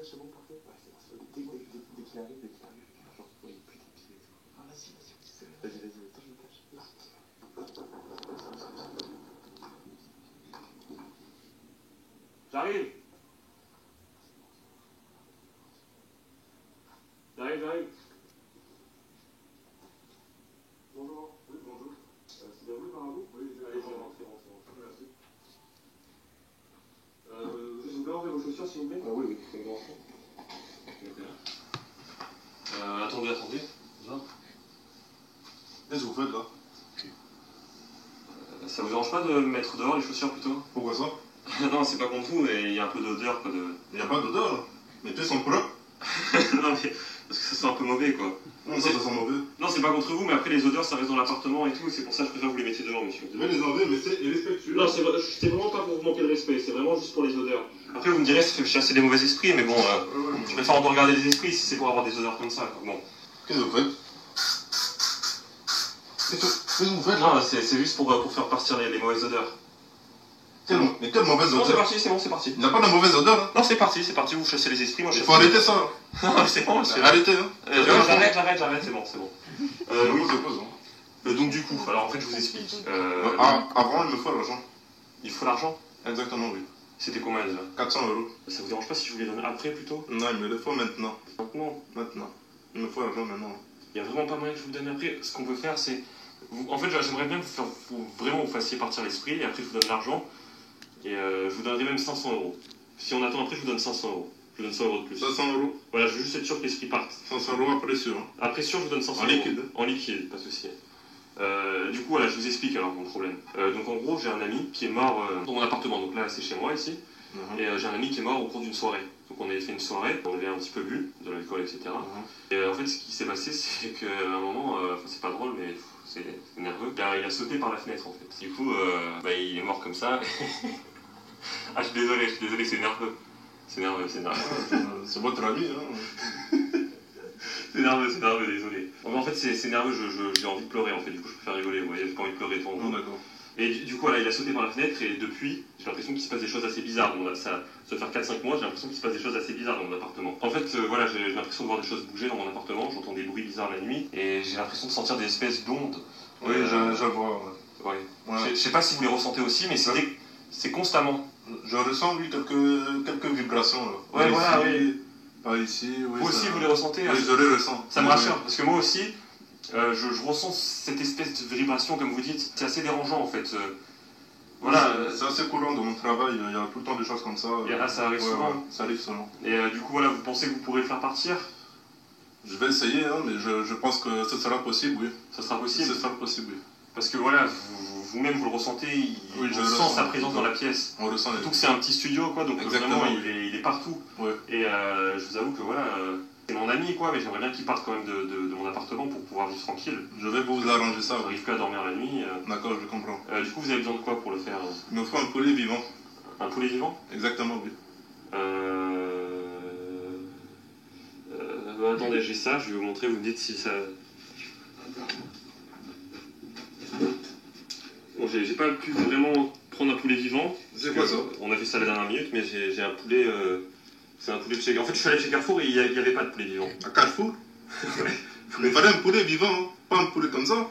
c'est bon, parfait. Ouais, c'est bon, c'est bon. Dès qu'il arrive, genre, oui, putain, pied et tout. Ah, vas-y, attends, je me cache. Là. J'arrive. J'arrive. Bonjour. Oui, bonjour. C'est bien vous, Marabout? Oui, allez, c'est bon. Merci. Vous pouvez enlever vos chaussures, s'il vous plaît? Oui, c'est bon. Attendez. Qu'est-ce que vous faites là? Ça vous dérange pas de mettre dehors les chaussures plutôt? Pourquoi ça? Non, c'est pas contre vous, mais il y a un peu d'odeur, quoi. Il n'y a pas d'odeur là. Mes pieds sont propres. Non, mais parce que ça sent un peu mauvais, quoi. Non, ça sent mauvais. Non, c'est pas contre vous, mais après les odeurs ça reste dans l'appartement et tout, c'est pour ça que je préfère que vous les mettiez dehors, monsieur. Je vais les enlever, mais c'est irrespectueux. Non, c'est vraiment pas pour vous manquer de respect, c'est vraiment juste pour les odeurs. Après, vous me direz, c'est chasser des mauvais esprits, mais bon, je préfère en regarder les esprits si c'est pour avoir des odeurs comme ça, quoi. Bon. Qu'est-ce que vous faites? Qu'est-ce que vous faites? Non, c'est juste pour faire partir les mauvaises odeurs. Mais quelle mauvaise Non, odeur? c'est parti. Il n'y a pas de mauvaise odeur là? Non, c'est parti, vous chassez les esprits, moi je Il chasse faut arrêter ça. Non, c'est bon, monsieur. Arrêtez, hein. J'arrête, c'est bon. Oui, je pose. Donc du coup, alors en fait je vous explique. Avant, il me faut l'argent. Il faut l'argent? Exactement, oui. C'était combien déjà? 400 €. Ça vous dérange pas si je vous les donne après plutôt? Non, il me le faut maintenant. Maintenant. Il me faut l'argent maintenant. Il n'y a vraiment pas moyen que je vous le donne après. Ce qu'on peut faire, c'est... En fait, j'aimerais bien que vous fassiez partir l'esprit, et après je vous donne l'argent. Et je vous donnerai même 500 €. Si on attend après, je vous donne 500 €. Je vous donne 100 € de plus. 500 €. Voilà, je veux juste être sûr que l'esprit parte. 500 € après sûr. Après sûr, je vous donne 500 €. En liquide. En liquide, pas de souci. Du coup, voilà, je vous explique alors mon problème. Donc en gros, j'ai un ami qui est mort dans mon appartement. Donc là, c'est chez moi ici. Et j'ai un ami qui est mort au cours d'une soirée. Donc on avait fait une soirée, on avait un petit peu bu, de l'alcool, etc. Et en fait, ce qui s'est passé, c'est qu'à un moment, c'est pas drôle, mais c'est nerveux. Il a sauté par la fenêtre en fait. Du coup, il est mort comme ça. Ah, je suis désolé, c'est nerveux. C'est nerveux. C'est votre ami, hein. C'est nerveux, désolé. En fait, c'est nerveux, j'ai envie de pleurer en fait, du coup, je préfère rigoler, vous voyez, j'ai pas envie de pleurer devant vous. D'accord. Et du coup, voilà, il a sauté par la fenêtre et depuis, j'ai l'impression qu'il se passe des choses assez bizarres. Ça fait faire 4-5 mois, j'ai l'impression qu'il se passe des choses assez bizarres dans mon appartement. En fait, voilà, j'ai l'impression de voir des choses bouger dans mon appartement, j'entends des bruits bizarres la nuit et j'ai l'impression de sentir des espèces d'ondes. Oui, je vois. Ouais. Ouais. Je sais pas si vous les ressentez aussi, mais c'est constamment. Je ressens, oui, quelques vibrations là. Ouais, voilà, oui. Par ici, oui. Vous aussi, vous les ressentez? Oui, je les ressens. Ça me rassure, parce que moi aussi, je ressens cette espèce de vibration, comme vous dites. C'est assez dérangeant en fait. Voilà. C'est assez courant dans mon travail, il y a tout le temps des choses comme ça. Ça arrive souvent. Ouais, ça arrive souvent. Et du coup, voilà, vous pensez que vous pourrez le faire partir? Je vais essayer, hein, mais je pense que ce sera possible, oui. Ça sera possible? Ce sera possible, oui. Parce que voilà, vous-même vous le ressentez, on sent sa présence dans la pièce. On ressent. Surtout que c'est un petit studio, quoi, donc vraiment il est partout. Ouais. Et je vous avoue que voilà, c'est mon ami, quoi, mais j'aimerais bien qu'il parte quand même de mon appartement pour pouvoir vivre tranquille. Je vais vous arranger ça. J'arrive plus à dormir la nuit. D'accord, je comprends. Du coup, vous avez besoin de quoi pour le faire? Il me faut un poulet vivant. Un poulet vivant? Exactement, oui. Attendez, j'ai ça, je vais vous montrer, vous me dites si ça... Bon, j'ai pas pu vraiment prendre un poulet vivant. C'est quoi ça? On a fait ça la dernière minute, mais j'ai un poulet... c'est un poulet de chez... En fait, je suis allé chez Carrefour et il n'y avait pas de poulet vivant. À Carrefour? Ouais. Il me fallait un poulet vivant, hein. Pas un poulet comme ça.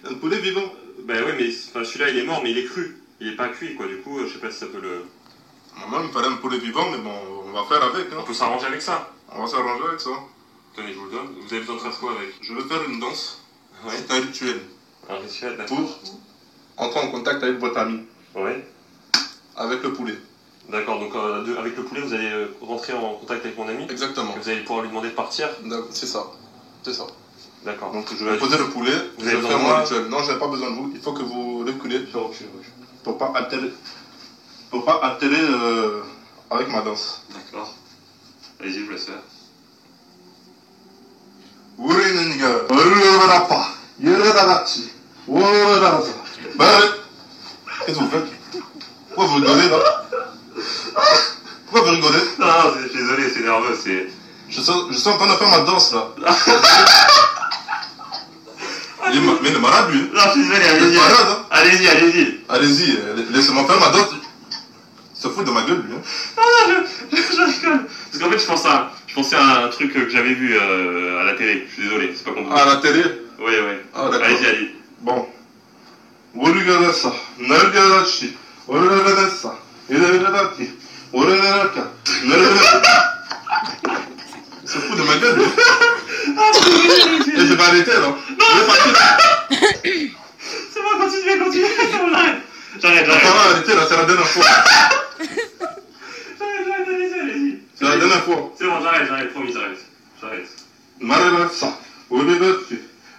Un poulet vivant. Ben ouais, mais celui-là, il est mort, mais il est cru. Il est pas cuit, quoi. Du coup, je sais pas si ça peut le... Maman, il me fallait un poulet vivant, mais bon, on va faire avec. Hein. On peut s'arranger avec ça. On va s'arranger avec ça. Tenez, je vous le donne. Vous avez besoin de faire quoi avec? Je vais faire une danse. Ouais. C'est un rituel. Un rituel, d'accord. Pour entrer en contact avec votre ami. Ouais. Avec le poulet. D'accord, donc avec le poulet, vous allez rentrer en contact avec mon ami? Exactement. Vous allez pouvoir lui demander de partir? C'est ça. C'est ça. D'accord. Donc je vais poser le poulet, vous je avez vais besoin faire de mon moi rituel. Non, je n'ai pas besoin de vous. Il faut que vous reculez. Pour pas altérer avec ma danse. D'accord. Allez-y, je vous laisse faire. Qu'est-ce que vous faites? Pourquoi vous rigolez là? Pourquoi vous rigolez? Non, je suis désolé, c'est nerveux, c'est... Je suis en train de faire ma danse là. Mais il est malade lui. Non, je suis désolé, allez-y. Hein. Allez-y. Allez-y, laissez-moi faire ma danse. Il se fout de ma gueule lui. Hein. Non, je rigole. Parce Parce qu'en fait, je pensais à un truc que j'avais vu à la télé. Je suis désolé, c'est pas compliqué. À la télé? Oui, oui. Ah, d'accord. Allez-y. Bon. Oruganasa, Nargadachi, Oruganasa, Idavidati, Oruganaka, Nargadachi. C'est fou de ma gueule, non? Et je vais arrêter, là. Je vais partir. C'est bon, continue. J'arrête. Ça va arrêter, là, c'est la dernière fois. J'arrête, allez-y. C'est la dernière fois. C'est bon, j'arrête, promis, j'arrête. Nargadacha, Oruganasa,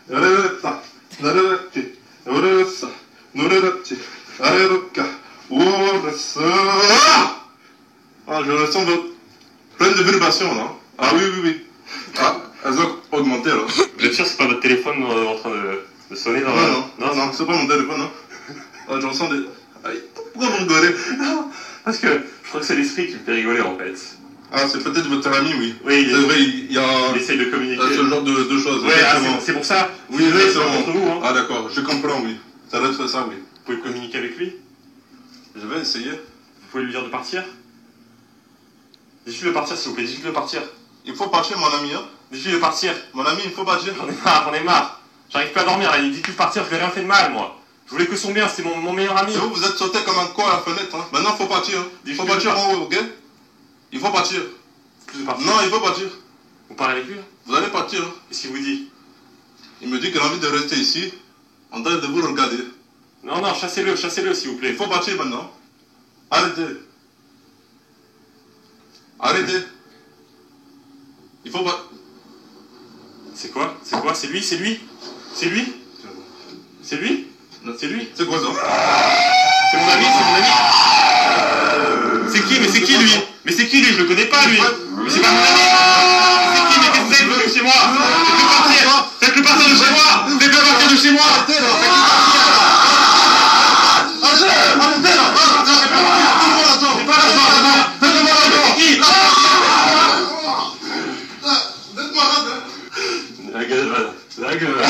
Nargadacha, Nargadachi, Oruganasa, Nargadachi, Nargadacha, Oruganasa. Ah, je ressens plein de vibrations, là. Ah oui. Ah, elles ont augmenté, là. Vous êtes sûr que c'est pas votre téléphone en train de sonner dans Non, c'est pas mon téléphone, non. Ah, je ressens des... Aïe, pourquoi vous rigolez? Non, parce que je crois que c'est l'esprit qui me fait rigoler, en fait. Ah, c'est peut-être votre ami, oui. Oui, c'est vrai, il y a... Il essaye de communiquer. ce genre de choses. Ouais, c'est pour ça. Oui, c'est exactement. contre vous, hein. Ah, d'accord, je comprends, oui. Ça doit être ça, oui. Vous pouvez communiquer avec lui? Je vais essayer. Vous pouvez lui dire de partir? Dites-lui de partir, s'il vous plaît, dites-lui de partir. Il faut partir, mon ami, hein. Dites-lui de partir. Mon ami, il faut partir. J'en ai marre. J'arrive plus à dormir, là. Dites-lui de partir, je lui ai rien fait de mal, moi. Je voulais que son bien, c'est mon meilleur ami. Et vous êtes sauté comme un con à la fenêtre, hein. Maintenant, il faut partir. Hein. Il faut partir en haut, ok? Il faut partir. Non, il faut partir. Vous parlez avec lui, là? Vous allez partir. Hein. Qu'est-ce qu'il vous dit? Il me dit qu'il a envie de rester ici, en train de vous regarder. Non, chassez-le, s'il vous plaît. Il faut partir maintenant. Arrêtez. Il faut pas... C'est quoi? C'est lui? C'est lui? C'est lui? C'est lui? C'est quoi ça? C'est mon ami. C'est qui lui? Mais c'est qui lui? Je le connais pas lui. Mais c'est pas mon ami. C'est qui? Mais qu'est-ce que c'est que chez moi? Faites-le partir de chez moi. Faites-le partir de chez moi. Arrêtez là. C'est pas l'argent. Faites-le-moi l'argent. C'est qui? Vous êtes malade, hein? La gueule.